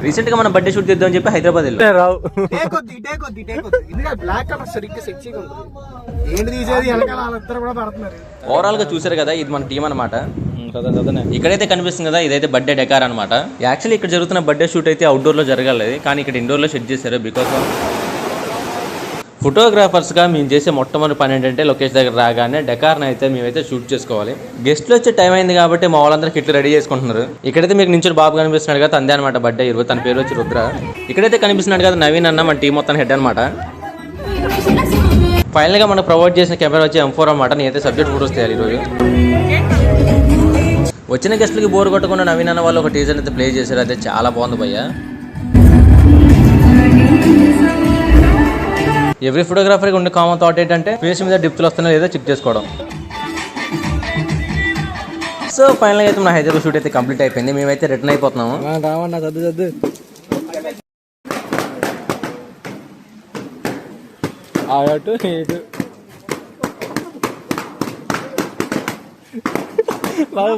Recent గా మనం birthday shoot చేద్దాం అని చెప్పి హైదరాబాద్ వెళ్ళాం. ఓవరాల్ గా చూసారు కదా, ఇది మన టీం అనమాట. ఇక్కడైతే కనిపిస్తుంది కదా, ఇదైతే బర్త్డే డెకార్ అనమాట. యాక్చువల్లీ ఇక్కడ జరుగుతున్న బర్త్డే షూట్ అయితే అవుట్డోర్ లో జరగాలి, కానీ ఇక్కడ ఇండోర్ లో షెడ్ చేశారు. బికాస్ ఫోటోగ్రాఫర్స్ గా మేము చేసే మొట్టమొదటి పని ఏంటంటే లొకేషన్ దగ్గర రాగానే డెకార్ని అయితే మేమైతే షూట్ చేసుకోవాలి. గెస్ట్లు వచ్చే టైం అయింది కాబట్టి మా వాళ్ళందరికీ ఇట్లా రెడీ చేసుకుంటున్నారు. ఇక్కడైతే మీకు నుంచి బాబు కనిపిస్తున్నాడు కదా, అందే అనమాట బర్త్డే ఇరవై. తన పేరు వచ్చి రుద్ర. ఇక్కడైతే కనిపిస్తున్నాడు కదా నవీన్ అన్న, మన టీం మొత్తం హెడ్ అనమాట. ఫైనల్ గా మనకు ప్రొవైడ్ చేసిన కెమెరా వచ్చి M4 అనమాట. నేనైతే సబ్జెక్ట్ ఫోటోస్ తీయాలి ఈరోజు. వచ్చిన గెస్ట్లకి బోర్ కొట్టకుండా నవీన్ అన్న వాళ్ళు ఒక టీజర్ అయితే ప్లే చేశారు. అయితే చాలా బాగుంది భయ్య. ఎవ్రీ ఫోటోగ్రాఫర్కి ఉండే కామన్ థాట్ ఏంటంటే ఫేస్ మీద డిప్తులు వస్తున్నాయో లేదో చెక్ చేసుకోవడం. సో ఫైనల్గా అయితే మన హైదరాబాద్ షూట్ అయితే కంప్లీట్ అయిపోయింది. మేమైతే రిటర్న్ అయిపోతున్నాము. బాబు